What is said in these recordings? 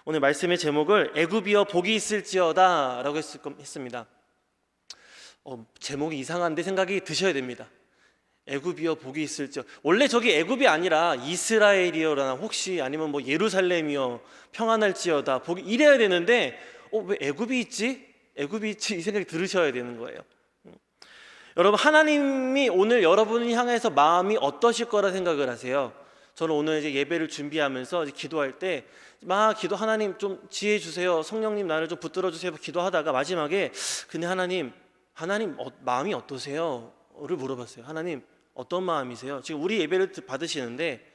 오늘 말씀의 제목을 애굽이여 복이 있을지어다 라고 했습니다. 제목이 이상한데 생각이 드셔야 됩니다. 애굽이여 복이 있을지어다. 원래 저기 애굽이 아니라 이스라엘이여나 혹시 아니면 뭐 예루살렘이여 평안할지어다 복이 이래야 되는데 왜 애굽이 있지? 애굽이 있지? 이 생각이 들으셔야 되는 거예요. 여러분, 하나님이 오늘 여러분을 향해서 마음이 어떠실 거라 생각을 하세요? 저는 오늘 이제 예배를 준비하면서 기도할 때 막 하나님 좀 지혜 주세요, 성령님 나를 좀 붙들어 주세요 기도하다가 마지막에 근데 하나님 마음이 어떠세요? 를 물어봤어요. 하나님 어떤 마음이세요? 지금 우리 예배를 받으시는데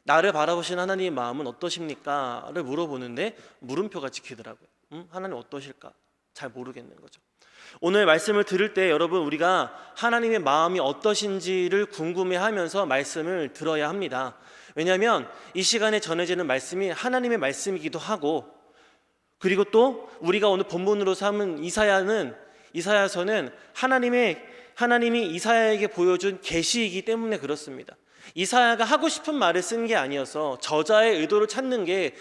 나를 바라보시는 하나님의 마음은 어떠십니까? 를 물어보는데 물음표가 찍히더라고요. 하나님 어떠실까? 잘 모르겠는 거죠. 오늘 말씀을 들을 때 여러분, 우리가 하나님의 마음이 어떠신지를 궁금해하면서 말씀을 들어야 합니다. 왜냐하면 이 시간에 전해지는 말씀이 하나님의 말씀이기도 하고, 그리고 또 우리가 오늘 본문으로 삼은 이사야서는 하나님이 이사야에게 보여준 계시이기 때문에 그렇습니다. 이사야가 하고 싶은 말을 쓴 게 아니어서 저자의 의도를 찾는 게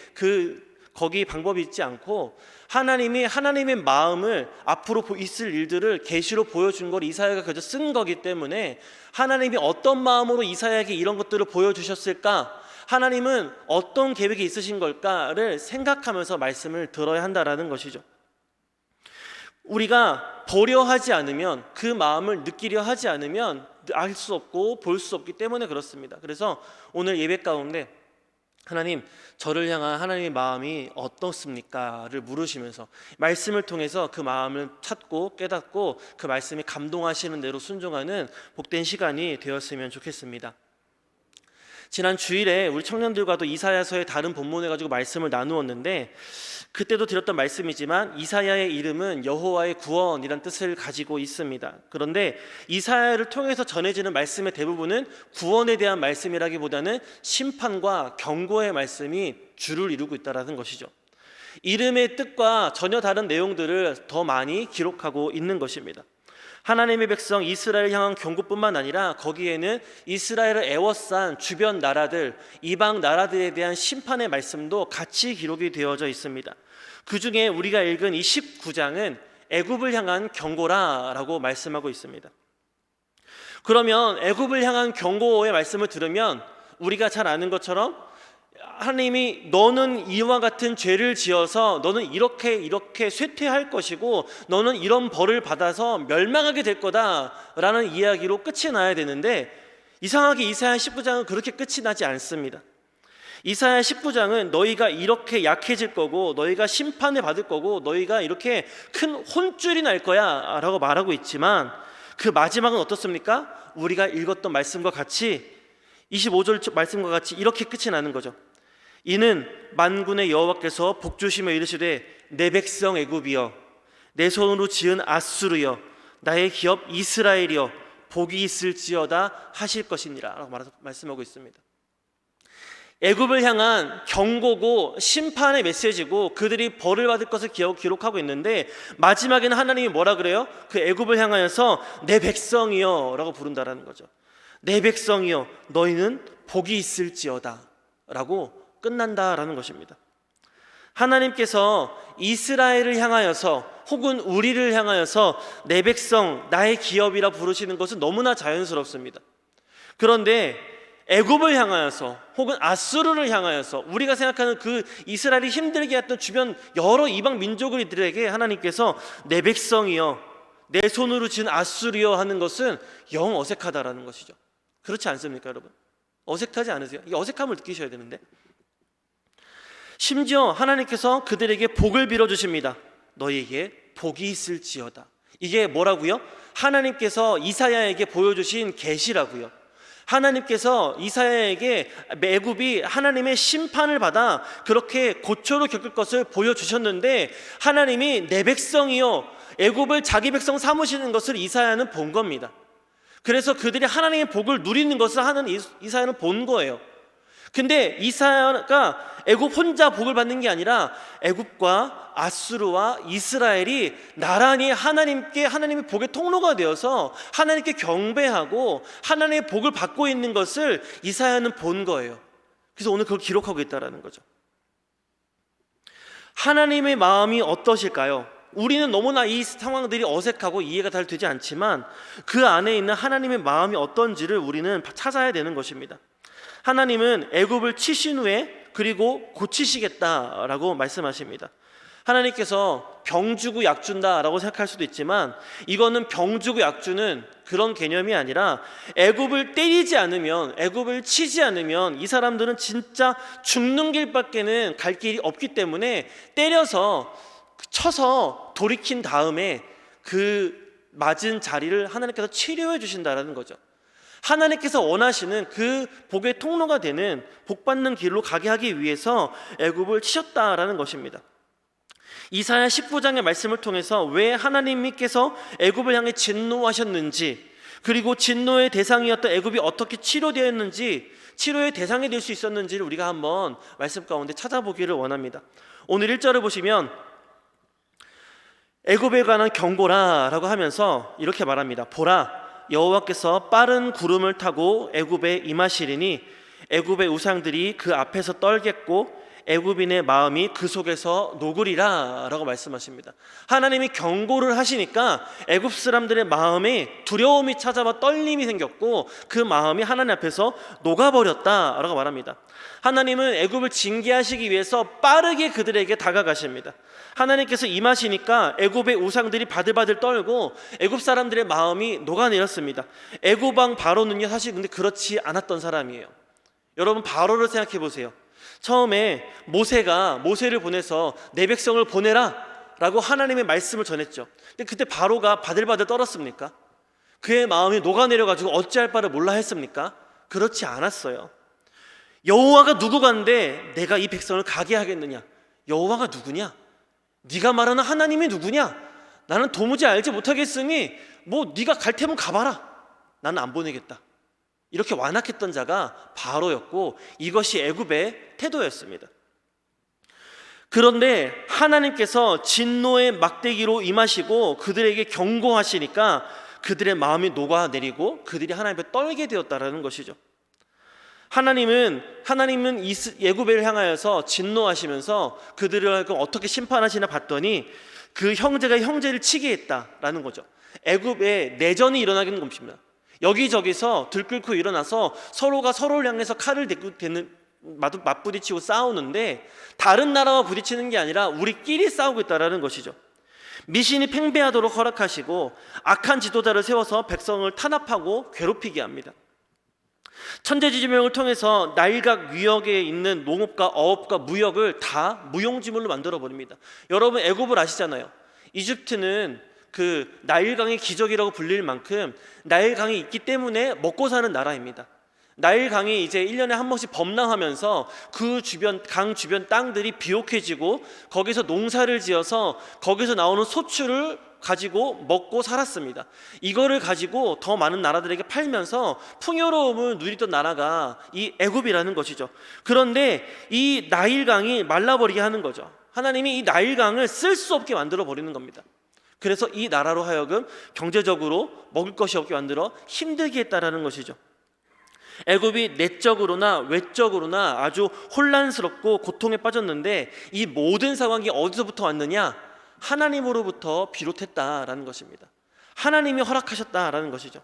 거기 방법이 있지 않고 하나님이 하나님의 마음을 앞으로 있을 일들을 계시로 보여준 걸 이사야가 그저 쓴 거기 때문에 하나님이 어떤 마음으로 이사야에게 이런 것들을 보여주셨을까, 하나님은 어떤 계획이 있으신 걸까를 생각하면서 말씀을 들어야 한다라는 것이죠. 우리가 보려 하지 않으면, 그 마음을 느끼려 하지 않으면 알 수 없고 볼 수 없기 때문에 그렇습니다. 그래서 오늘 예배 가운데 하나님, 저를 향한 하나님의 마음이 어떻습니까? 를 물으시면서 말씀을 통해서 그 마음을 찾고 깨닫고 그 말씀이 감동하시는 대로 순종하는 복된 시간이 되었으면 좋겠습니다. 지난 주일에 우리 청년들과도 이사야서의 다른 본문을 가지고 말씀을 나누었는데, 그때도 드렸던 말씀이지만 이사야의 이름은 여호와의 구원이란 뜻을 가지고 있습니다. 그런데 이사야를 통해서 전해지는 말씀의 대부분은 구원에 대한 말씀이라기보다는 심판과 경고의 말씀이 주를 이루고 있다는 것이죠. 이름의 뜻과 전혀 다른 내용들을 더 많이 기록하고 있는 것입니다. 하나님의 백성 이스라엘을 향한 경고뿐만 아니라 거기에는 이스라엘을 애워싼 주변 나라들, 이방 나라들에 대한 심판의 말씀도 같이 기록이 되어져 있습니다. 그 중에 우리가 읽은 이 19장은 애굽을 향한 경고라라고 말씀하고 있습니다. 그러면 애굽을 향한 경고의 말씀을 들으면 우리가 잘 아는 것처럼 하나님이 너는 이와 같은 죄를 지어서 너는 이렇게 쇠퇴할 것이고 너는 이런 벌을 받아서 멸망하게 될 거다라는 이야기로 끝이 나야 되는데, 이상하게 이사야 19장은 그렇게 끝이 나지 않습니다. 이사야 19장은 너희가 이렇게 약해질 거고 너희가 심판을 받을 거고 너희가 이렇게 큰 혼쭐이 날 거야 라고 말하고 있지만, 그 마지막은 어떻습니까? 우리가 읽었던 말씀과 같이 25절 말씀과 같이 이렇게 끝이 나는 거죠. 이는 만군의 여호와께서 복주시며 이르시되 내 백성 애굽이여, 내 손으로 지은 아수르여, 나의 기업 이스라엘이여, 복이 있을지어다 하실 것이니라 라고 말씀하고 있습니다. 애굽을 향한 경고고 심판의 메시지고 그들이 벌을 받을 것을 기록하고 있는데, 마지막에는 하나님이 뭐라 그래요? 그 애굽을 향하여서 내 백성이여 라고 부른다라는 거죠. 내 백성이여, 너희는 복이 있을지어다 라고 끝난다라는 것입니다. 하나님께서 이스라엘을 향하여서 혹은 우리를 향하여서 내 백성, 나의 기업이라 부르시는 것은 너무나 자연스럽습니다. 그런데 애굽을 향하여서 혹은 아수르를 향하여서 우리가 생각하는 그 이스라엘이 힘들게 했던 주변 여러 이방 민족들에게 하나님께서 내 백성이여, 내 손으로 지은 아수르여 하는 것은 영 어색하다라는 것이죠. 그렇지 않습니까, 여러분? 어색하지 않으세요? 이 어색함을 느끼셔야 되는데, 심지어 하나님께서 그들에게 복을 빌어주십니다. 너희에게 복이 있을지어다. 이게 뭐라고요? 하나님께서 이사야에게 보여주신 계시라고요. 하나님께서 이사야에게 애굽이 하나님의 심판을 받아 그렇게 고초를 겪을 것을 보여주셨는데, 하나님이 내 백성이요, 애굽을 자기 백성 삼으시는 것을 이사야는 본 겁니다. 그래서 그들이 하나님의 복을 누리는 것을 이사야는 본 거예요. 근데 이사야가 애굽 혼자 복을 받는 게 아니라 애굽과 아수르와 이스라엘이 나란히 하나님의 복의 통로가 되어서 하나님께 경배하고 하나님의 복을 받고 있는 것을 이사야는 본 거예요. 그래서 오늘 그걸 기록하고 있다는 거죠. 하나님의 마음이 어떠실까요? 우리는 너무나 이 상황들이 어색하고 이해가 잘 되지 않지만 그 안에 있는 하나님의 마음이 어떤지를 우리는 찾아야 되는 것입니다. 하나님은 애굽을 치신 후에 그리고 고치시겠다라고 말씀하십니다. 하나님께서 병 주고 약 준다라고 생각할 수도 있지만 이거는 병 주고 약 주는 그런 개념이 아니라 애굽을 때리지 않으면, 애굽을 치지 않으면 이 사람들은 진짜 죽는 길밖에는 갈 길이 없기 때문에 때려서 쳐서 돌이킨 다음에 그 맞은 자리를 하나님께서 치료해 주신다라는 거죠. 하나님께서 원하시는 그 복의 통로가 되는 복받는 길로 가게 하기 위해서 애굽을 치셨다라는 것입니다. 이사야 19장의 말씀을 통해서 왜 하나님께서 애굽을 향해 진노하셨는지, 그리고 진노의 대상이었던 애굽이 어떻게 치료되었는지, 치료의 대상이 될 수 있었는지를 우리가 한번 말씀 가운데 찾아보기를 원합니다. 오늘 1절을 보시면 애굽에 관한 경고라라고 하면서 이렇게 말합니다. 보라, 여호와께서 빠른 구름을 타고 애굽에 임하시리니 애굽의 우상들이 그 앞에서 떨겠고 애굽인의 마음이 그 속에서 녹으리라 라고 말씀하십니다. 하나님이 경고를 하시니까 애굽 사람들의 마음에 두려움이 찾아와 떨림이 생겼고 그 마음이 하나님 앞에서 녹아버렸다 라고 말합니다. 하나님은 애굽을 징계하시기 위해서 빠르게 그들에게 다가가십니다. 하나님께서 임하시니까 애굽의 우상들이 바들바들 떨고 애굽 사람들의 마음이 녹아내렸습니다. 애굽 왕 바로는요, 사실 근데 그렇지 않았던 사람이에요. 여러분, 바로를 생각해 보세요. 처음에 모세를 보내서 내 백성을 보내라 라고 하나님의 말씀을 전했죠. 근데 그때 바로가 바들바들 떨었습니까? 그의 마음이 녹아내려가지고 어찌할 바를 몰라 했습니까? 그렇지 않았어요. 여호와가 누구간데 내가 이 백성을 가게 하겠느냐? 여호와가 누구냐? 네가 말하는 하나님이 누구냐? 나는 도무지 알지 못하겠으니 뭐 네가 갈 테면 가봐라. 나는 안 보내겠다. 이렇게 완악했던 자가 바로였고 이것이 애굽의 태도였습니다. 그런데 하나님께서 진노의 막대기로 임하시고 그들에게 경고하시니까 그들의 마음이 녹아내리고 그들이 하나님 앞에 떨게 되었다라는 것이죠. 하나님은 애굽을 향하여서 진노하시면서 그들을 어떻게 심판하시나 봤더니 그 형제가 형제를 치게 했다라는 거죠. 애굽에 내전이 일어나는 것입니다. 여기저기서 들끓고 일어나서 서로가 서로를 향해서 칼을 맞부딪히고 싸우는데 다른 나라와 부딪히는 게 아니라 우리끼리 싸우고 있다는 것이죠. 미신이 팽배하도록 허락하시고 악한 지도자를 세워서 백성을 탄압하고 괴롭히게 합니다. 천재지변을 통해서 나일각 위역에 있는 농업과 어업과 무역을 다 무용지물로 만들어 버립니다. 여러분, 애굽을 아시잖아요. 이집트는 그 나일강의 기적이라고 불릴 만큼 나일강이 있기 때문에 먹고 사는 나라입니다. 나일강이 이제 1년에 한 번씩 범람하면서 그 주변, 강 주변 땅들이 비옥해지고 거기서 농사를 지어서 거기서 나오는 소출을 가지고 먹고 살았습니다. 이거를 가지고 더 많은 나라들에게 팔면서 풍요로움을 누리던 나라가 이 애굽이라는 것이죠. 그런데 이 나일강이 말라버리게 하는 거죠. 하나님이 이 나일강을 쓸 수 없게 만들어 버리는 겁니다. 그래서 이 나라로 하여금 경제적으로 먹을 것이 없게 만들어 힘들게 했다라는 것이죠. 애굽이 내적으로나 외적으로나 아주 혼란스럽고 고통에 빠졌는데 이 모든 상황이 어디서부터 왔느냐? 하나님으로부터 비롯했다라는 것입니다. 하나님이 허락하셨다라는 것이죠.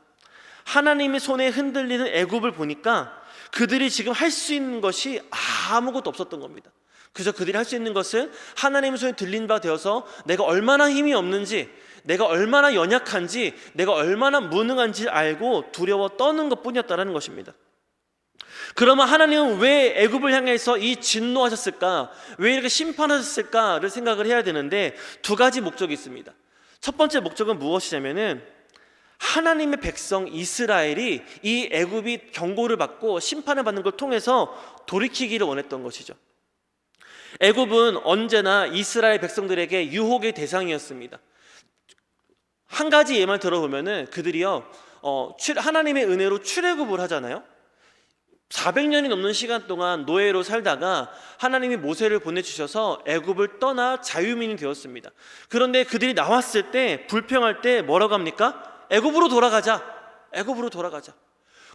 하나님의 손에 흔들리는 애굽을 보니까 그들이 지금 할 수 있는 것이 아무것도 없었던 겁니다. 그래서 그들이 할 수 있는 것은 하나님의 손에 들린 바 되어서 내가 얼마나 힘이 없는지, 내가 얼마나 연약한지, 내가 얼마나 무능한지 알고 두려워 떠는 것뿐이었다는 것입니다. 그러면 하나님은 왜 애굽을 향해서 이 진노하셨을까? 왜 이렇게 심판하셨을까를 생각을 해야 되는데 두 가지 목적이 있습니다. 첫 번째 목적은 무엇이냐면은 하나님의 백성 이스라엘이 이 애굽이 경고를 받고 심판을 받는 걸 통해서 돌이키기를 원했던 것이죠. 애굽은 언제나 이스라엘 백성들에게 유혹의 대상이었습니다. 한 가지 예만 들어보면은 그들이요 하나님의 은혜로 출애굽을 하잖아요. 400년이 넘는 시간 동안 노예로 살다가 하나님이 모세를 보내주셔서 애굽을 떠나 자유민이 되었습니다. 그런데 그들이 나왔을 때 불평할 때 뭐라고 합니까? 애굽으로 돌아가자. 애굽으로 돌아가자.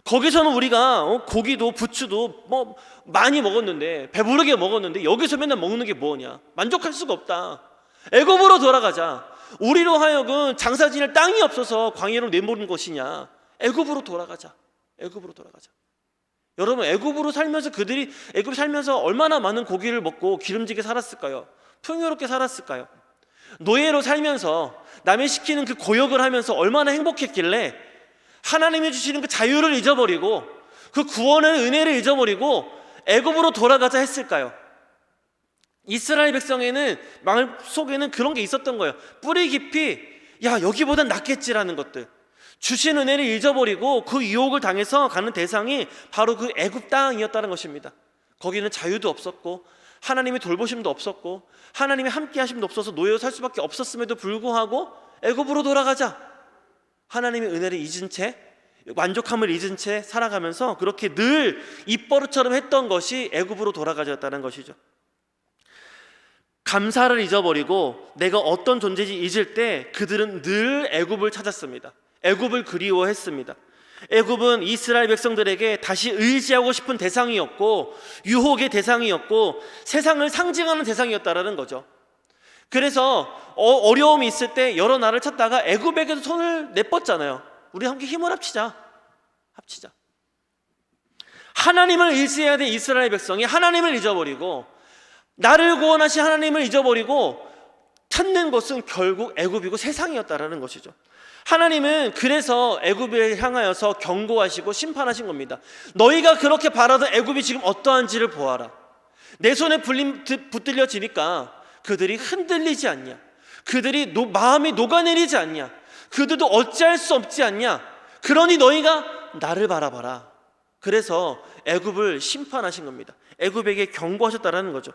거기서는 우리가 고기도 부추도 뭐 많이 먹었는데, 배부르게 먹었는데, 여기서 맨날 먹는 게 뭐냐? 만족할 수가 없다. 애굽으로 돌아가자. 우리로 하여금 장사 지낼 땅이 없어서 광야로 내모는 것이냐? 애굽으로 돌아가자. 애굽으로 돌아가자. 여러분, 애굽으로 살면서 그들이 애굽 살면서 얼마나 많은 고기를 먹고 기름지게 살았을까요? 풍요롭게 살았을까요? 노예로 살면서 남의 시키는 그 고역을 하면서 얼마나 행복했길래 하나님이 주시는 그 자유를 잊어버리고 그 구원의 은혜를 잊어버리고 애굽으로 돌아가자 했을까요? 이스라엘 백성에는 마음 속에는 그런 게 있었던 거예요. 뿌리 깊이 야, 여기보단 낫겠지라는 것들, 주신 은혜를 잊어버리고 그 유혹을 당해서 가는 대상이 바로 그 애굽 땅이었다는 것입니다. 거기는 자유도 없었고 하나님의 돌보심도 없었고 하나님의 함께 하심도 없어서 노예로 살 수밖에 없었음에도 불구하고 애굽으로 돌아가자, 하나님의 은혜를 잊은 채, 만족함을 잊은 채 살아가면서 그렇게 늘 입버릇처럼 했던 것이 애굽으로 돌아가졌다는 것이죠. 감사를 잊어버리고 내가 어떤 존재인지 잊을 때 그들은 늘 애굽을 찾았습니다. 애굽을 그리워했습니다. 애굽은 이스라엘 백성들에게 다시 의지하고 싶은 대상이었고 유혹의 대상이었고 세상을 상징하는 대상이었다라는 거죠. 그래서 어려움이 있을 때 여러 나라를 찾다가 애굽에게도 손을 내뻗잖아요. 우리 함께 힘을 합치자. 하나님을 의지해야 될 이스라엘 백성이 하나님을 잊어버리고 나를 구원하신 하나님을 잊어버리고 찾는 것은 결국 애굽이고 세상이었다라는 것이죠. 하나님은 그래서 애굽을 향하여서 경고하시고 심판하신 겁니다. 너희가 그렇게 바라던 애굽이 지금 어떠한지를 보아라. 내 손에 붙들려지니까 그들이 흔들리지 않냐? 그들이 마음이 녹아내리지 않냐? 그들도 어찌할 수 없지 않냐? 그러니 너희가 나를 바라봐라. 그래서 애굽을 심판하신 겁니다. 애굽에게 경고하셨다라는 거죠.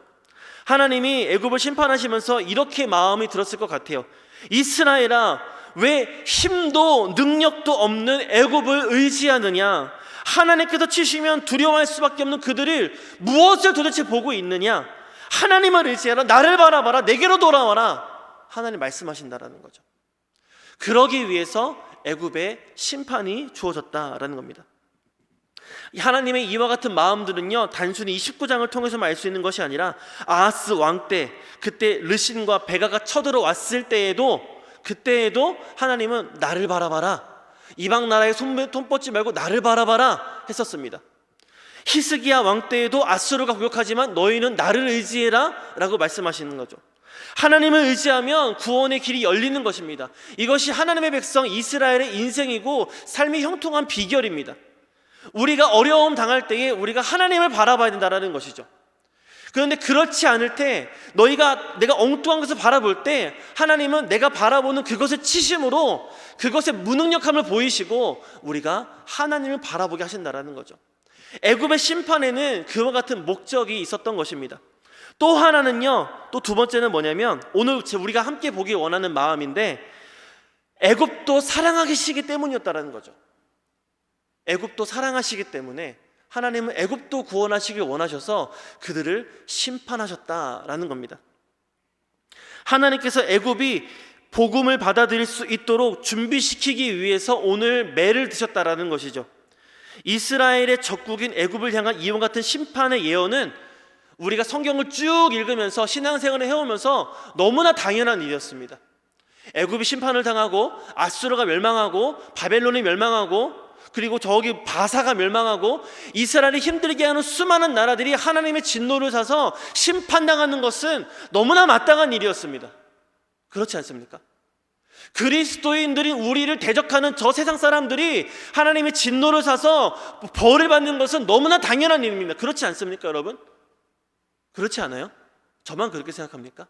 하나님이 애굽을 심판하시면서 이렇게 마음이 들었을 것 같아요. 이스라엘아, 왜 힘도 능력도 없는 애굽을 의지하느냐? 하나님께서 치시면 두려워할 수밖에 없는 그들을 무엇을 도대체 보고 있느냐? 하나님을 의지하라. 나를 바라봐라. 내게로 돌아와라. 하나님 말씀하신다라는 거죠. 그러기 위해서 애굽에 심판이 주어졌다라는 겁니다. 하나님의 이와 같은 마음들은요, 단순히 이 19장을 통해서만 알 수 있는 것이 아니라 아하스 왕 때, 그때 르신과 베가가 쳐들어왔을 때에도, 그때에도 하나님은 나를 바라봐라, 이방 나라에 손 뻗지 말고 나를 바라봐라 했었습니다. 히스기야 왕 때에도 아수르가 공격하지만 너희는 나를 의지해라 라고 말씀하시는 거죠. 하나님을 의지하면 구원의 길이 열리는 것입니다. 이것이 하나님의 백성 이스라엘의 인생이고 삶이 형통한 비결입니다. 우리가 어려움 당할 때에 우리가 하나님을 바라봐야 된다는 것이죠. 그런데 그렇지 않을 때, 내가 엉뚱한 것을 바라볼 때 하나님은 내가 바라보는 그것을 치심으로 그것의 무능력함을 보이시고 우리가 하나님을 바라보게 하신다는 거죠. 애굽의 심판에는 그와 같은 목적이 있었던 것입니다. 또 하나는요, 또 두 번째는 뭐냐면 오늘 우리가 함께 보기 원하는 마음인데, 애굽도 사랑하시기 때문이었다는 거죠. 애굽도 사랑하시기 때문에 하나님은 애굽도 구원하시길 원하셔서 그들을 심판하셨다라는 겁니다. 하나님께서 애굽이 복음을 받아들일 수 있도록 준비시키기 위해서 오늘 매를 드셨다라는 것이죠. 이스라엘의 적국인 애굽을 향한 이와 같은 심판의 예언은 우리가 성경을 쭉 읽으면서 신앙생활을 해오면서 너무나 당연한 일이었습니다. 애굽이 심판을 당하고 아수르가 멸망하고 바벨론이 멸망하고 그리고 저기 바사가 멸망하고 이스라엘이 힘들게 하는 수많은 나라들이 하나님의 진노를 사서 심판당하는 것은 너무나 마땅한 일이었습니다. 그렇지 않습니까? 그리스도인들인 우리를 대적하는 저 세상 사람들이 하나님의 진노를 사서 벌을 받는 것은 너무나 당연한 일입니다. 그렇지 않습니까, 여러분? 그렇지 않아요? 저만 그렇게 생각합니까?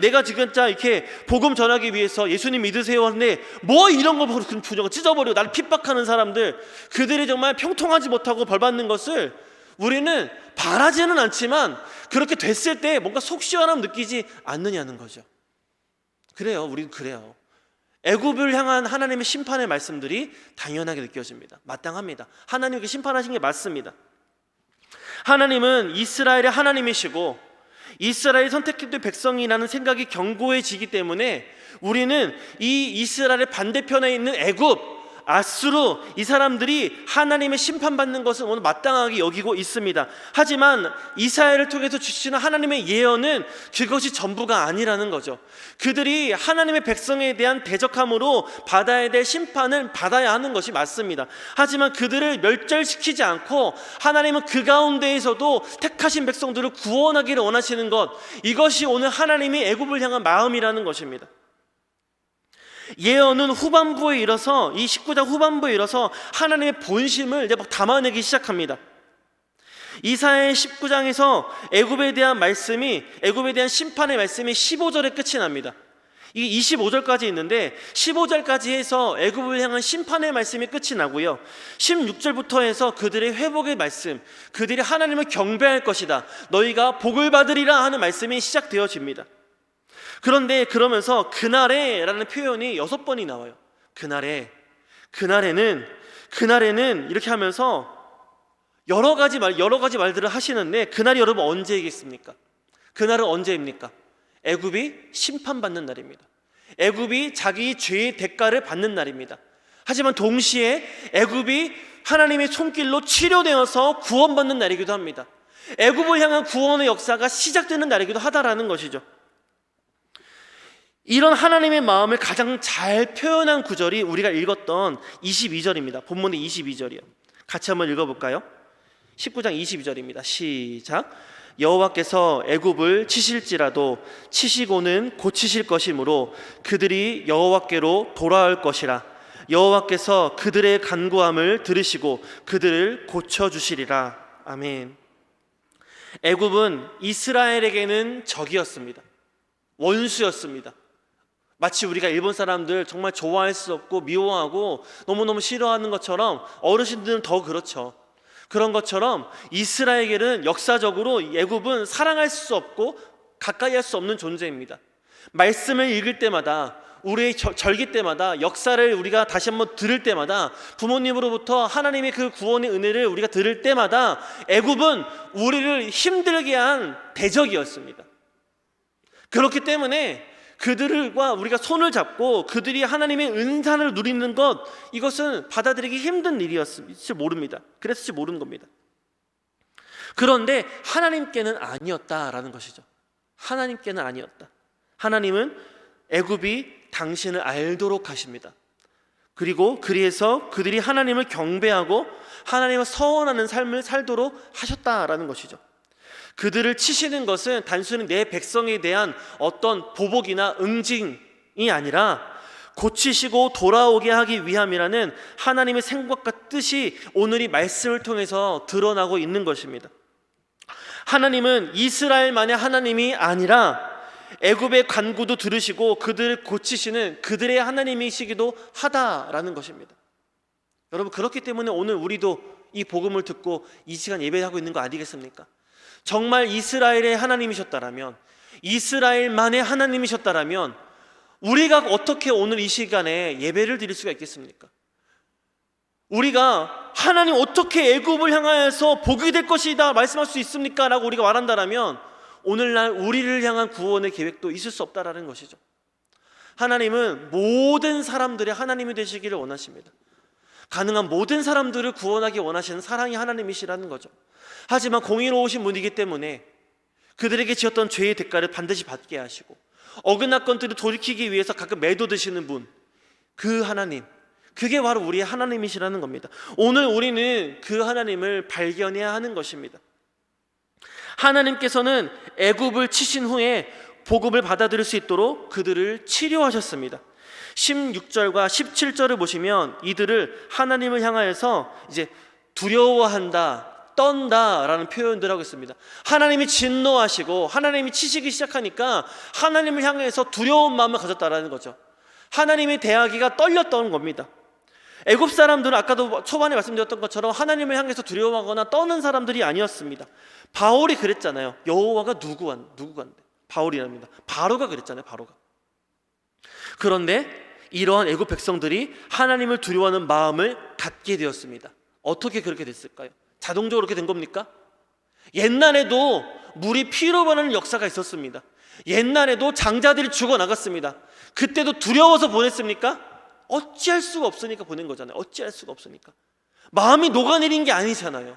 내가 지금 이렇게 복음 전하기 위해서 예수님 믿으세요 하는데 뭐 이런 걸 부정을 찢어버리고 나를 핍박하는 사람들, 그들이 정말 평통하지 못하고 벌받는 것을 우리는 바라지는 않지만 그렇게 됐을 때 뭔가 속 시원함 느끼지 않느냐는 거죠. 그래요, 우리는 그래요. 애굽을 향한 하나님의 심판의 말씀들이 당연하게 느껴집니다. 마땅합니다. 하나님께 심판하신 게 맞습니다. 하나님은 이스라엘의 하나님이시고 이스라엘이 선택된 백성이라는 생각이 견고해지기 때문에 우리는 이 이스라엘의 반대편에 있는 애굽, 아수르, 이 사람들이 하나님의 심판받는 것을 오늘 마땅하게 여기고 있습니다. 하지만 이사야를 통해서 주시는 하나님의 예언은 그것이 전부가 아니라는 거죠. 그들이 하나님의 백성에 대한 대적함으로 받아야 될 심판을 받아야 하는 것이 맞습니다. 하지만 그들을 멸절시키지 않고 하나님은 그 가운데에서도 택하신 백성들을 구원하기를 원하시는 것, 이것이 오늘 하나님이 애굽을 향한 마음이라는 것입니다. 예언은 후반부에 이르러서, 이 19장 후반부에 이르러서 하나님의 본심을 이제 막 담아내기 시작합니다. 이사야 19장에서 애굽에 대한 말씀이, 애굽에 대한 심판의 말씀이 15절에 끝이 납니다. 이게 25절까지 있는데 15절까지 해서 애굽을 향한 심판의 말씀이 끝이 나고요, 16절부터 해서 그들의 회복의 말씀, 그들이 하나님을 경배할 것이다, 너희가 복을 받으리라 하는 말씀이 시작되어집니다. 그런데 그러면서 그날에 라는 표현이 6번이 나와요. 그날에, 그날에는 이렇게 하면서 여러 가지 말들을 하시는데, 그날이 여러분 언제이겠습니까? 그날은 언제입니까? 애굽이 심판받는 날입니다. 애굽이 자기 죄의 대가를 받는 날입니다. 하지만 동시에 애굽이 하나님의 손길로 치료되어서 구원받는 날이기도 합니다. 애굽을 향한 구원의 역사가 시작되는 날이기도 하다라는 것이죠. 이런 하나님의 마음을 가장 잘 표현한 구절이 우리가 읽었던 22절입니다. 본문의 22절이요. 같이 한번 읽어볼까요? 19장 22절입니다. 시작. 여호와께서 애굽을 치실지라도 치시고는 고치실 것이므로 그들이 여호와께로 돌아올 것이라. 여호와께서 그들의 간구함을 들으시고 그들을 고쳐주시리라. 아멘. 애굽은 이스라엘에게는 적이었습니다. 원수였습니다. 마치 우리가 일본 사람들 정말 좋아할 수 없고 미워하고 너무너무 싫어하는 것처럼, 어르신들은 더 그렇죠. 그런 것처럼 이스라엘에게는 역사적으로 애굽은 사랑할 수 없고 가까이 할 수 없는 존재입니다. 말씀을 읽을 때마다, 우리의 절기 때마다, 역사를 우리가 다시 한번 들을 때마다, 부모님으로부터 하나님의 그 구원의 은혜를 우리가 들을 때마다 애굽은 우리를 힘들게 한 대적이었습니다. 그렇기 때문에 그들과 우리가 손을 잡고 그들이 하나님의 은사를 누리는 것, 이것은 받아들이기 힘든 일이었을지 모릅니다. 그랬을지 모르는 겁니다. 그런데 하나님께는 아니었다라는 것이죠. 하나님께는 아니었다. 하나님은 애굽이 당신을 알도록 하십니다. 그리고 그리해서 그들이 하나님을 경배하고 하나님을 서원하는 삶을 살도록 하셨다라는 것이죠. 그들을 치시는 것은 단순히 내 백성에 대한 어떤 보복이나 응징이 아니라 고치시고 돌아오게 하기 위함이라는 하나님의 생각과 뜻이 오늘 이 말씀을 통해서 드러나고 있는 것입니다. 하나님은 이스라엘만의 하나님이 아니라 애굽의 간구도 들으시고 그들을 고치시는 그들의 하나님이시기도 하다라는 것입니다. 여러분, 그렇기 때문에 오늘 우리도 이 복음을 듣고 이 시간 예배하고 있는 거 아니겠습니까? 정말 이스라엘의 하나님이셨다라면, 이스라엘만의 하나님이셨다라면 우리가 어떻게 오늘 이 시간에 예배를 드릴 수가 있겠습니까? 우리가 하나님 어떻게 애굽을 향하여서 복이 될 것이다 말씀할 수 있습니까? 라고 우리가 말한다라면 오늘날 우리를 향한 구원의 계획도 있을 수 없다라는 것이죠. 하나님은 모든 사람들의 하나님이 되시기를 원하십니다. 가능한 모든 사람들을 구원하기 원하시는 사랑의 하나님이시라는 거죠. 하지만 공의로우신 분이기 때문에 그들에게 지었던 죄의 대가를 반드시 받게 하시고 어긋난 것들을 돌이키기 위해서 가끔 매도되시는 분, 그 하나님, 그게 바로 우리의 하나님이시라는 겁니다. 오늘 우리는 그 하나님을 발견해야 하는 것입니다. 하나님께서는 애굽을 치신 후에 복음을 받아들일 수 있도록 그들을 치료하셨습니다. 16절과 17절을 보시면 이들을 하나님을 향하여서 이제 두려워한다, 떤다라는 표현들 하고 있습니다. 하나님이 진노하시고 하나님이 치시기 시작하니까 하나님을 향해서 두려운 마음을 가졌다라는 거죠. 하나님의 대하기가 떨렸던 겁니다. 애굽 사람들은 아까도 초반에 말씀드렸던 것처럼 하나님을 향해서 두려워하거나 떠는 사람들이 아니었습니다. 바울이 그랬잖아요. 여호와가 누구간데? 바울이랍니다. 바로가 그랬잖아요. 바로가. 그런데 이러한 애굽 백성들이 하나님을 두려워하는 마음을 갖게 되었습니다. 어떻게 그렇게 됐을까요? 자동적으로 그렇게 된 겁니까? 옛날에도 물이 피로 변하는 역사가 있었습니다. 옛날에도 장자들이 죽어나갔습니다. 그때도 두려워서 보냈습니까? 어찌할 수가 없으니까 보낸 거잖아요. 어찌할 수가 없으니까. 마음이 녹아내린 게 아니잖아요.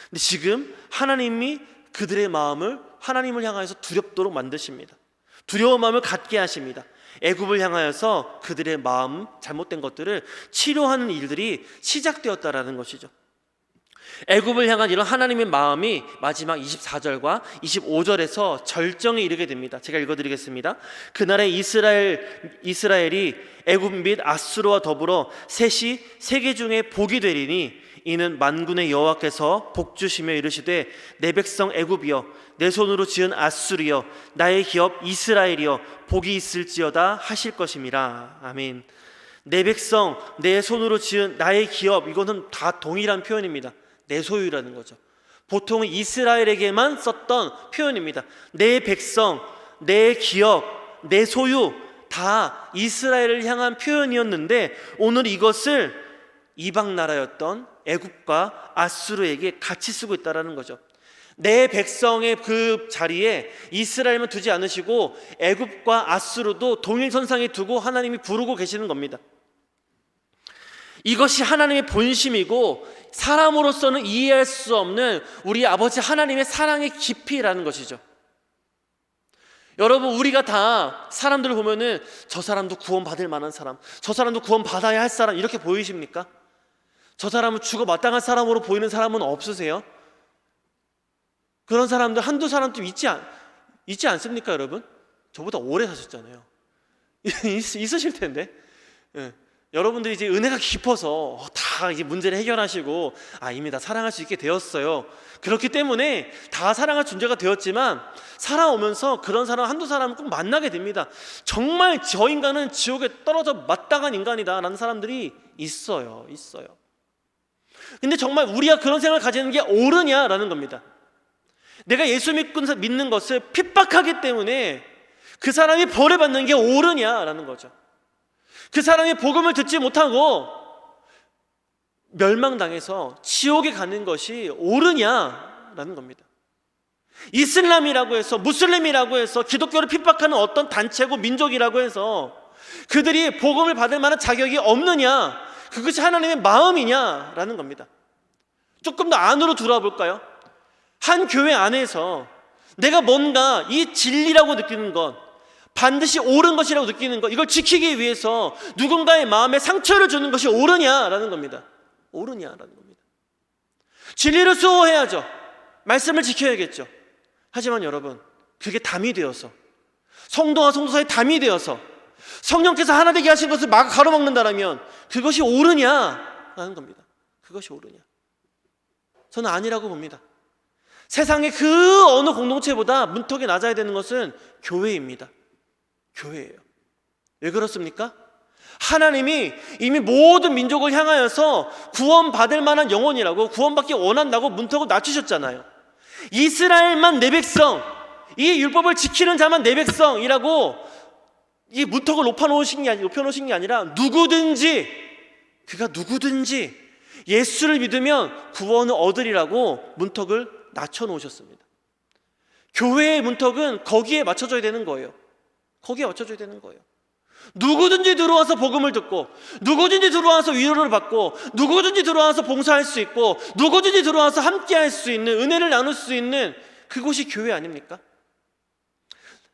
근데 지금 하나님이 그들의 마음을 하나님을 향하여서 두렵도록 만드십니다. 두려운 마음을 갖게 하십니다. 애굽을 향하여서 그들의 마음, 잘못된 것들을 치료하는 일들이 시작되었다라는 것이죠. 애굽을 향한 이런 하나님의 마음이 마지막 24절과 25절에서 절정에 이르게 됩니다. 제가 읽어드리겠습니다. 그날에 이스라엘이 애굽 및 아수르와 더불어 셋이 세계 중에 복이 되리니 이는 만군의 여호와께서 복주시며 이르시되 내 백성 애굽이여 내 손으로 지은 아수르여 나의 기업 이스라엘이여 복이 있을지어다 하실 것임이라. 아멘. 내 백성, 내 손으로 지은 나의 기업, 이거는 다 동일한 표현입니다. 내 소유라는 거죠. 보통은 이스라엘에게만 썼던 표현입니다. 내 백성, 내 기업, 내 소유 다 이스라엘을 향한 표현이었는데 오늘 이것을 이방 나라였던 애굽과 아수르에게 같이 쓰고 있다는 거죠. 내 백성의 그 자리에 이스라엘만 두지 않으시고 애굽과 아수르도 동일선상에 두고 하나님이 부르고 계시는 겁니다. 이것이 하나님의 본심이고 사람으로서는 이해할 수 없는 우리 아버지 하나님의 사랑의 깊이라는 것이죠. 여러분, 우리가 다 사람들을 보면은 저 사람도 구원받을 만한 사람, 저 사람도 구원받아야 할 사람 이렇게 보이십니까? 저 사람은 죽어 마땅한 사람으로 보이는 사람은 없으세요? 그런 사람들 한두 사람도 있지 않습니까, 여러분? 저보다 오래 사셨잖아요. 있으실 텐데. 예. 여러분들이 이제 은혜가 깊어서 다 이제 문제를 해결하시고 이미 다 사랑할 수 있게 되었어요. 그렇기 때문에 다 사랑할 존재가 되었지만 살아오면서 그런 사람 한두 사람을 꼭 만나게 됩니다. 정말 저 인간은 지옥에 떨어져 마땅한 인간이다라는 사람들이 있어요. 근데 정말 우리가 그런 생각을 가지는 게 옳으냐라는 겁니다. 내가 예수 믿는 것을 핍박하기 때문에 그 사람이 벌을 받는 게 옳으냐라는 거죠. 그 사람이 복음을 듣지 못하고 멸망당해서 지옥에 가는 것이 옳으냐라는 겁니다. 이슬람이라고 해서 무슬림이라고 해서 기독교를 핍박하는 어떤 단체고 민족이라고 해서 그들이 복음을 받을 만한 자격이 없느냐, 그것이 하나님의 마음이냐라는 겁니다. 조금 더 안으로 들어와 볼까요? 한 교회 안에서 내가 뭔가 이 진리라고 느끼는 것, 반드시 옳은 것이라고 느끼는 것, 이걸 지키기 위해서 누군가의 마음에 상처를 주는 것이 옳으냐라는 겁니다. 옳으냐라는 겁니다. 진리를 수호해야죠. 말씀을 지켜야겠죠. 하지만 여러분, 그게 담이 되어서, 성도와 성도 사이 담이 되어서 성령께서 하나 되게 하신 것을 막 가로막는다면 그것이 옳으냐라는 겁니다. 그것이 옳으냐? 저는 아니라고 봅니다. 세상의 그 어느 공동체보다 문턱이 낮아야 되는 것은 교회입니다. 교회예요. 왜 그렇습니까? 하나님이 이미 모든 민족을 향하여서 구원받을 만한 영혼이라고, 구원받기 원한다고 문턱을 낮추셨잖아요. 이스라엘만 내 백성, 이 율법을 지키는 자만 내 백성이라고 이 문턱을 높여놓으신 게 아니라 그가 누구든지 예수를 믿으면 구원을 얻으리라고 문턱을 낮춰놓으셨습니다. 교회의 문턱은 거기에 맞춰져야 되는 거예요. 누구든지 들어와서 복음을 듣고, 누구든지 들어와서 위로를 받고, 누구든지 들어와서 봉사할 수 있고, 누구든지 들어와서 함께할 수 있는, 은혜를 나눌 수 있는 그곳이 교회 아닙니까?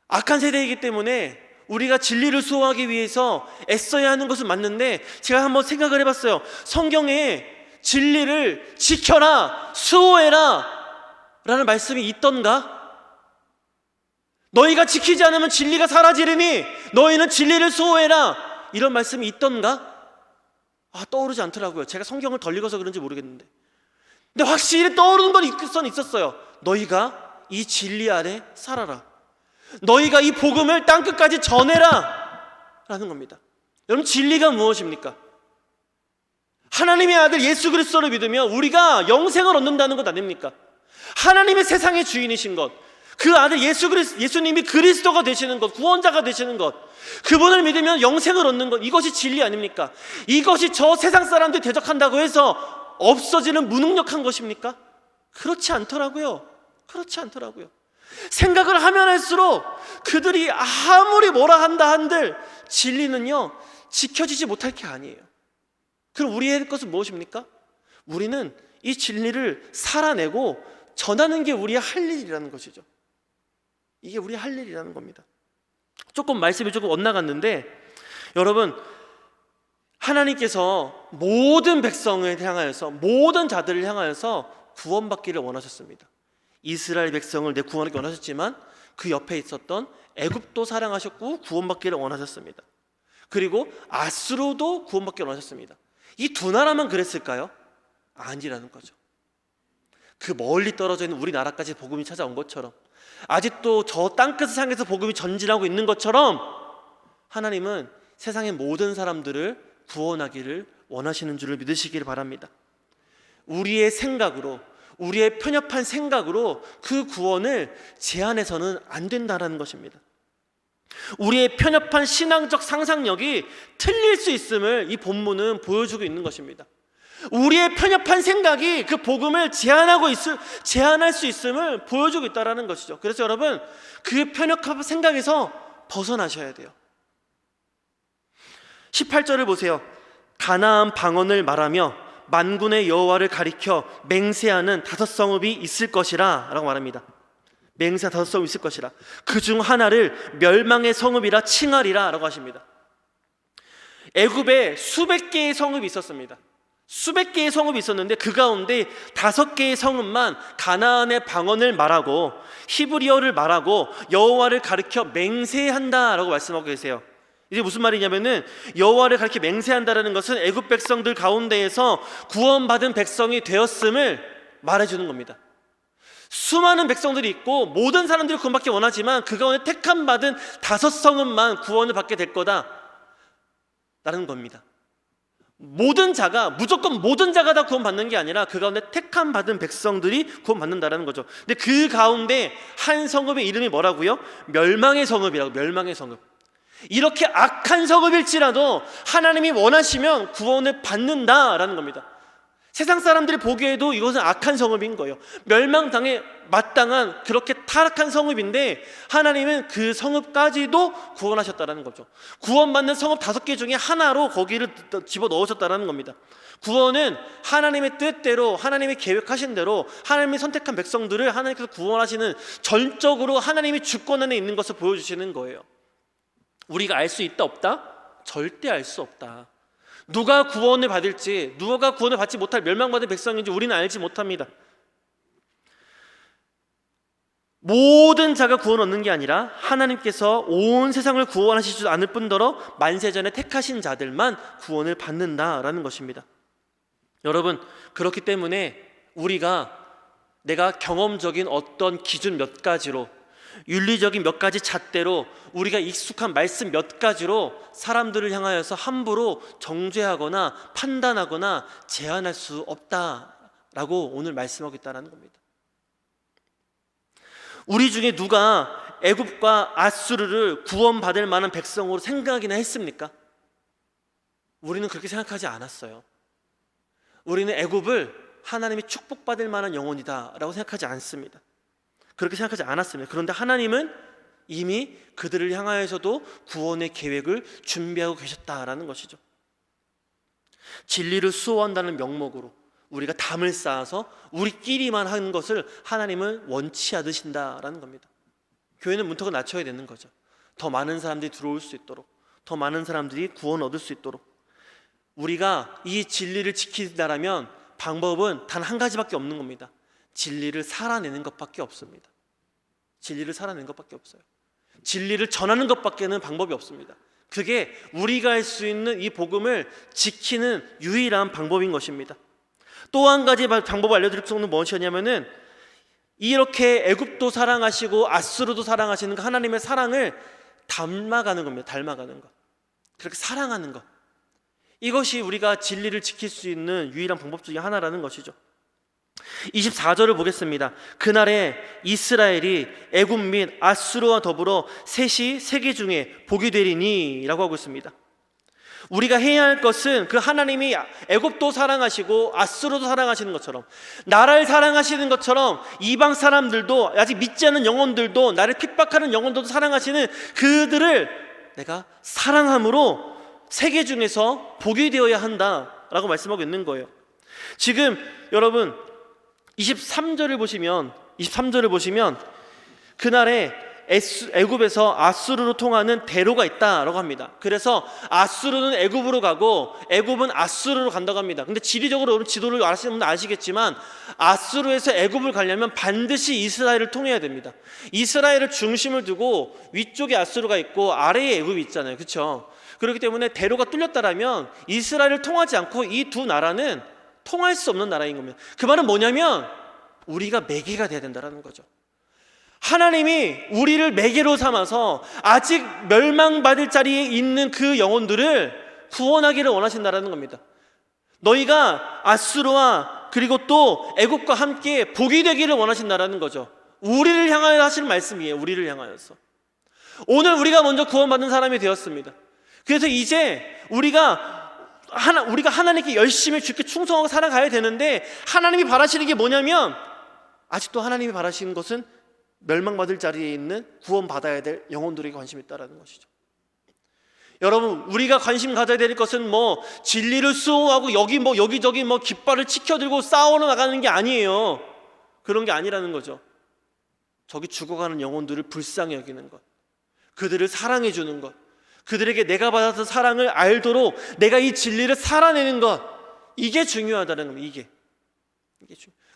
악한 세대이기 때문에 우리가 진리를 수호하기 위해서 애써야 하는 것은 맞는데, 제가 한번 생각을 해봤어요. 성경에 진리를 지켜라, 수호해라 라는 말씀이 있던가? 너희가 지키지 않으면 진리가 사라지리니 너희는 진리를 수호해라, 이런 말씀이 있던가? 떠오르지 않더라고요. 제가 성경을 덜 읽어서 그런지 모르겠는데, 근데 확실히 떠오르는 건 있었어요. 너희가 이 진리 아래 살아라, 너희가 이 복음을 땅끝까지 전해라 라는 겁니다. 여러분, 진리가 무엇입니까? 하나님의 아들 예수 그리스도를 믿으면 우리가 영생을 얻는다는 것 아닙니까? 하나님의 세상의 주인이신 것, 그 아들 예수님이 그리스도가 되시는 것, 구원자가 되시는 것, 그분을 믿으면 영생을 얻는 것, 이것이 진리 아닙니까? 이것이 저 세상 사람들이 대적한다고 해서 없어지는 무능력한 것입니까? 그렇지 않더라고요. 생각을 하면 할수록 그들이 아무리 뭐라 한다 한들 진리는요 지켜지지 못할 게 아니에요. 그럼 우리의 할 것은 무엇입니까? 우리는 이 진리를 살아내고 전하는 게 우리의 할 일이라는 것이죠. 이게 우리의 할 일이라는 겁니다. 말씀이 조금 엇나갔는데, 여러분, 하나님께서 모든 백성을 향하여서, 모든 자들을 향하여서 구원받기를 원하셨습니다. 이스라엘 백성을 구원하기 원하셨지만 그 옆에 있었던 애굽도 사랑하셨고 구원받기를 원하셨습니다. 그리고 아수르도 구원받기를 원하셨습니다. 이 두 나라만 그랬을까요? 아니라는 거죠. 그 멀리 떨어져 있는 우리나라까지 복음이 찾아온 것처럼, 아직도 저 땅끝을 향해서 복음이 전진하고 있는 것처럼, 하나님은 세상의 모든 사람들을 구원하기를 원하시는 줄을 믿으시기를 바랍니다. 우리의 생각으로, 우리의 편협한 생각으로 그 구원을 제한해서는 안 된다는 것입니다. 우리의 편협한 신앙적 상상력이 틀릴 수 있음을 이 본문은 보여주고 있는 것입니다. 우리의 편협한 생각이 그 복음을 제한할 수 있음을 보여주고 있다는 것이죠. 그래서 여러분, 그 편협한 생각에서 벗어나셔야 돼요. 18절을 보세요. 가나안 방언을 말하며 만군의 여호와를 가리켜 맹세하는 5성읍이 있을 것이라 라고 말합니다. 맹세 5성읍이 있을 것이라. 그중 하나를 멸망의 성읍이라 칭하리라 라고 하십니다. 애굽에 수백 개의 성읍이 있었습니다. 수백 개의 성읍이 있었는데 그 가운데 5개의 성읍만 가나안의 방언을 말하고 히브리어를 말하고 여호와를 가리켜 맹세한다라고 말씀하고 계세요. 이게 무슨 말이냐면은, 여호와를 가리켜 맹세한다라는 것은 애굽 백성들 가운데에서 구원받은 백성이 되었음을 말해주는 겁니다. 수많은 백성들이 있고 모든 사람들이 구원받기 원하지만 그 가운데 택함 받은 5성읍만 구원을 받게 될 거다 라는 겁니다. 무조건 모든 자가 다 구원받는 게 아니라 그 가운데 택함 받은 백성들이 구원받는다라는 거죠. 근데 그 가운데 한 성읍의 이름이 뭐라고요? 멸망의 성읍이라고. 멸망의 성읍. 이렇게 악한 성읍일지라도 하나님이 원하시면 구원을 받는다라는 겁니다. 세상 사람들이 보기에도 이것은 악한 성읍인 거예요. 멸망당에 마땅한 그렇게 타락한 성읍인데 하나님은 그 성읍까지도 구원하셨다는 거죠. 구원받는 성읍 5개 중에 하나로 거기를 집어넣으셨다는 겁니다. 구원은 하나님의 뜻대로, 하나님이 계획하신 대로 하나님이 선택한 백성들을 하나님께서 구원하시는, 전적으로 하나님이 주권 안에 있는 것을 보여주시는 거예요. 우리가 알 수 있다 없다? 절대 알 수 없다. 누가 구원을 받을지, 누가 구원을 받지 못할 멸망받은 백성인지 우리는 알지 못합니다. 모든 자가 구원 얻는 게 아니라 하나님께서 온 세상을 구원하시지 않을 뿐더러 만세전에 택하신 자들만 구원을 받는다라는 것입니다. 여러분, 그렇기 때문에 내가 경험적인 어떤 기준 몇 가지로, 윤리적인 몇 가지 잣대로, 우리가 익숙한 말씀 몇 가지로 사람들을 향하여서 함부로 정죄하거나 판단하거나 제한할 수 없다라고 오늘 말씀하고 있다는 겁니다. 우리 중에 누가 애굽과 아수르를 구원받을 만한 백성으로 생각이나 했습니까? 우리는 그렇게 생각하지 않았어요. 우리는 애굽을 하나님이 축복받을 만한 영혼이다 라고 생각하지 않습니다. 그렇게 생각하지 않았습니다. 그런데 하나님은 이미 그들을 향하여서도 구원의 계획을 준비하고 계셨다라는 것이죠. 진리를 수호한다는 명목으로 우리가 담을 쌓아서 우리끼리만 하는 것을 하나님은 원치 않으신다라는 겁니다. 교회는 문턱을 낮춰야 되는 거죠. 더 많은 사람들이 들어올 수 있도록, 더 많은 사람들이 구원 얻을 수 있도록. 우리가 이 진리를 지킨다라면 방법은 단 한 가지밖에 없는 겁니다. 진리를 살아내는 것밖에 없습니다. 진리를 살아내는 것밖에 없어요. 진리를 전하는 것밖에는 방법이 없습니다. 그게 우리가 할 수 있는 이 복음을 지키는 유일한 방법인 것입니다. 또 한 가지 방법을 알려드릴 수 있는 무엇이냐면은, 이렇게 애굽도 사랑하시고 아수르도 사랑하시는 하나님의 사랑을 닮아가는 겁니다. 닮아가는 것, 그렇게 사랑하는 것, 이것이 우리가 진리를 지킬 수 있는 유일한 방법 중에 하나라는 것이죠. 24절을 보겠습니다. 그날에 이스라엘이 애굽 및 아수르와 더불어 셋이 세계 중에 복이 되리니 라고 하고 있습니다. 우리가 해야 할 것은 그 하나님이 애굽도 사랑하시고 아수르도 사랑하시는 것처럼, 나를 사랑하시는 것처럼 이방 사람들도, 아직 믿지 않는 영혼들도, 나를 핍박하는 영혼들도 사랑하시는 그들을 내가 사랑함으로 세계 중에서 복이 되어야 한다라고 말씀하고 있는 거예요. 지금 여러분 23절을 보시면 그날에 애굽에서 아수르로 통하는 대로가 있다라고 합니다. 그래서 아수르는 애굽으로 가고 애굽은 아수르로 간다고 합니다. 근데 지리적으로 여러분 지도를 아시는 분은 아시겠지만 아수르에서 애굽을 가려면 반드시 이스라엘을 통해야 됩니다. 이스라엘을 중심을 두고 위쪽에 아수르가 있고 아래에 애굽이 있잖아요. 그렇죠? 그렇기 때문에 대로가 뚫렸다라면 이스라엘을 통하지 않고 이 두 나라는 통할 수 없는 나라인 겁니다. 그 말은 뭐냐면 우리가 매개가 돼야 된다는 거죠. 하나님이 우리를 매개로 삼아서 아직 멸망받을 자리에 있는 그 영혼들을 구원하기를 원하신다는 겁니다. 너희가 아수르와 그리고 또 애국과 함께 복이 되기를 원하신다는 거죠. 우리를 향하여 하시는 말씀이에요. 우리를 향하여서. 오늘 우리가 먼저 구원받은 사람이 되었습니다. 그래서 이제 우리가 하나님께 열심히 주께 충성하고 살아가야 되는데, 하나님이 바라시는 게 뭐냐면 아직도 하나님이 바라시는 것은 멸망받을 자리에 있는 구원받아야 될 영혼들에게 관심이 있다는 것이죠. 여러분, 우리가 관심 가져야 될 것은 진리를 수호하고 여기저기 깃발을 치켜들고 싸우러 나가는 게 아니에요. 그런 게 아니라는 거죠. 저기 죽어가는 영혼들을 불쌍히 여기는 것, 그들을 사랑해 주는 것, 그들에게 내가 받았던 사랑을 알도록 내가 이 진리를 살아내는 것, 이게 중요하다는 겁니다. 이게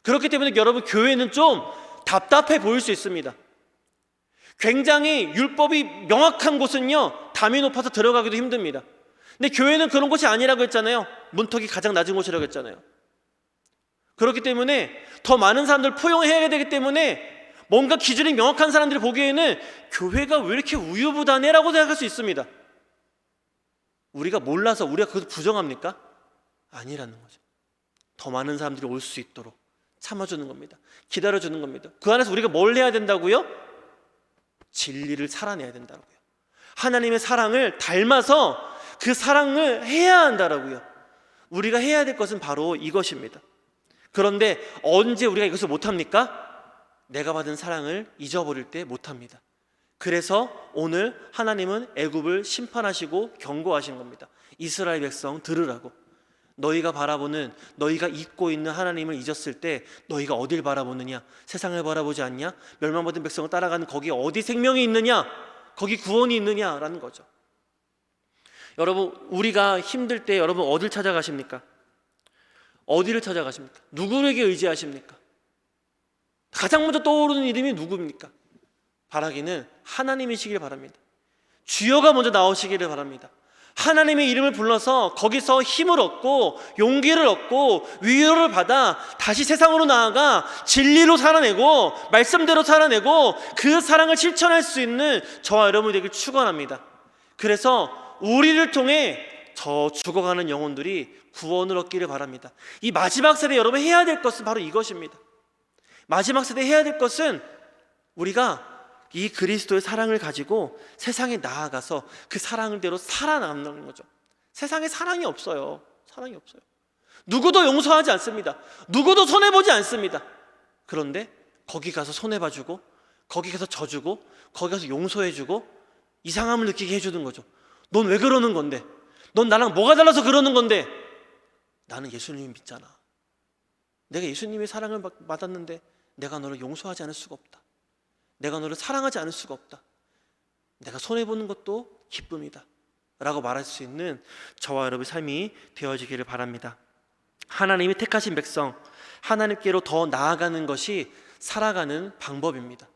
그렇기 때문에 여러분, 교회는 좀 답답해 보일 수 있습니다. 굉장히 율법이 명확한 곳은요, 담이 높아서 들어가기도 힘듭니다. 근데 교회는 그런 곳이 아니라고 했잖아요. 문턱이 가장 낮은 곳이라고 했잖아요. 그렇기 때문에 더 많은 사람들 포용해야 되기 때문에 뭔가 기준이 명확한 사람들이 보기에는 교회가 왜 이렇게 우유부단해라고 생각할 수 있습니다. 우리가 몰라서 우리가 그것을 부정합니까? 아니라는 거죠. 더 많은 사람들이 올 수 있도록 참아주는 겁니다. 기다려주는 겁니다. 그 안에서 우리가 뭘 해야 된다고요? 진리를 살아내야 된다고요. 하나님의 사랑을 닮아서 그 사랑을 해야 한다라고요. 우리가 해야 될 것은 바로 이것입니다. 그런데 언제 우리가 이것을 못합니까? 내가 받은 사랑을 잊어버릴 때 못합니다. 그래서 오늘 하나님은 애굽을 심판하시고 경고하신 겁니다. 이스라엘 백성 들으라고. 너희가 잊고 있는 하나님을 잊었을 때 너희가 어딜 바라보느냐? 세상을 바라보지 않냐? 멸망받은 백성을 따라가는 거기에 어디 생명이 있느냐? 거기 구원이 있느냐라는 거죠. 여러분, 우리가 힘들 때 여러분 어딜 찾아가십니까? 어디를 찾아가십니까? 누구에게 의지하십니까? 가장 먼저 떠오르는 이름이 누구입니까? 바라기는 하나님이시길 바랍니다. 주여가 먼저 나오시기를 바랍니다. 하나님의 이름을 불러서 거기서 힘을 얻고 용기를 얻고 위로를 받아 다시 세상으로 나아가 진리로 살아내고 말씀대로 살아내고 그 사랑을 실천할 수 있는 저와 여러분이 되길 축원합니다. 그래서 우리를 통해 저 죽어가는 영혼들이 구원을 얻기를 바랍니다. 이 마지막 세대 여러분 해야 될 것은 바로 이것입니다. 마지막 세대 해야 될 것은 우리가 이 그리스도의 사랑을 가지고 세상에 나아가서 그 사랑대로 살아남는 거죠. 세상에 사랑이 없어요. 사랑이 없어요. 누구도 용서하지 않습니다. 누구도 손해보지 않습니다. 그런데 거기 가서 손해봐주고 거기 가서 져주고 거기 가서 용서해주고 이상함을 느끼게 해주는 거죠. 넌 왜 그러는 건데? 넌 나랑 뭐가 달라서 그러는 건데? 나는 예수님을 믿잖아. 내가 예수님의 사랑을 받았는데 내가 너를 용서하지 않을 수가 없다. 내가 너를 사랑하지 않을 수가 없다. 내가 손해보는 것도 기쁨이다 라고 말할 수 있는 저와 여러분의 삶이 되어지기를 바랍니다. 하나님이 택하신 백성, 하나님께로 더 나아가는 것이 살아가는 방법입니다.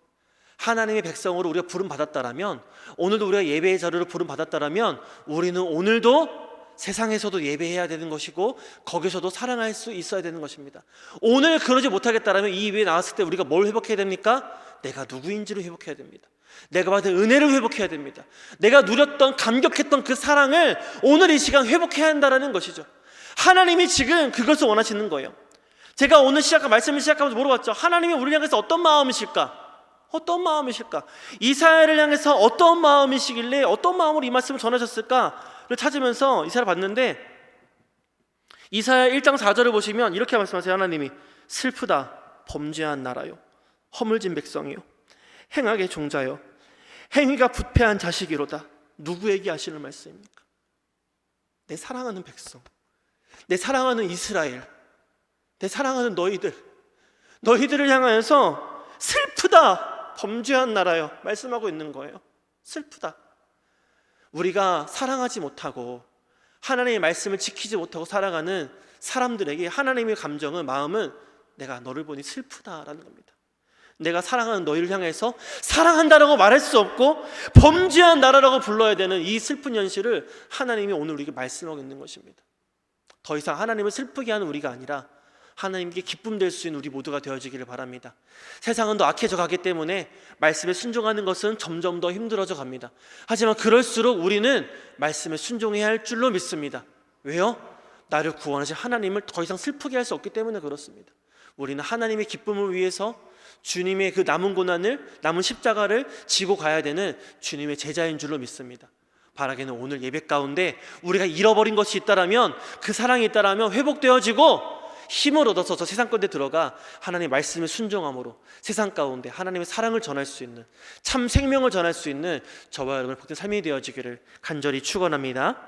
하나님의 백성으로 우리가 부름받았다라면, 오늘도 우리가 예배의 자리로 부름받았다라면 우리는 오늘도 세상에서도 예배해야 되는 것이고 거기서도 사랑할 수 있어야 되는 것입니다. 오늘 그러지 못하겠다라면 이 예배에 나왔을 때 우리가 뭘 회복해야 됩니까? 내가 누구인지를 회복해야 됩니다. 내가 받은 은혜를 회복해야 됩니다. 내가 누렸던 감격했던 그 사랑을 오늘 이 시간 회복해야 한다는 것이죠. 하나님이 지금 그것을 원하시는 거예요. 제가 오늘 말씀을 시작하면서 물어봤죠. 하나님이 우리를 향해서 어떤 마음이실까? 어떤 마음이실까? 이스라엘을 향해서 어떤 마음이시길래 어떤 마음으로 이 말씀을 전하셨을까? 찾으면서 이사야를 봤는데 이사야 1장 4절을 보시면 이렇게 말씀하세요. 하나님이 슬프다 범죄한 나라요 허물진 백성이요 행악의 종자요 행위가 부패한 자식이로다. 누구에게 하시는 말씀입니까? 내 사랑하는 백성, 내 사랑하는 이스라엘, 내 사랑하는 너희들을 향하여서 슬프다 범죄한 나라요 말씀하고 있는 거예요. 슬프다. 우리가 사랑하지 못하고 하나님의 말씀을 지키지 못하고 살아가는 사람들에게 하나님의 감정은, 마음은 내가 너를 보니 슬프다라는 겁니다. 내가 사랑하는 너희를 향해서 사랑한다라고 말할 수 없고 범죄한 나라라고 불러야 되는 이 슬픈 현실을 하나님이 오늘 우리에게 말씀하고 있는 것입니다. 더 이상 하나님을 슬프게 하는 우리가 아니라 하나님께 기쁨 될 수 있는 우리 모두가 되어지기를 바랍니다. 세상은 더 악해져 가기 때문에 말씀에 순종하는 것은 점점 더 힘들어져 갑니다. 하지만 그럴수록 우리는 말씀에 순종해야 할 줄로 믿습니다. 왜요? 나를 구원하신 하나님을 더 이상 슬프게 할 수 없기 때문에 그렇습니다. 우리는 하나님의 기쁨을 위해서 주님의 그 남은 고난을, 남은 십자가를 지고 가야 되는 주님의 제자인 줄로 믿습니다. 바라기는 오늘 예배 가운데 우리가 잃어버린 것이 있다라면, 그 사랑이 있다라면 회복되어지고 힘을 얻어서 저 세상 가운데 들어가 하나님의 말씀에 순종함으로 세상 가운데 하나님의 사랑을 전할 수 있는, 참 생명을 전할 수 있는 저와 여러분의 복된 삶이 되어지기를 간절히 축원합니다.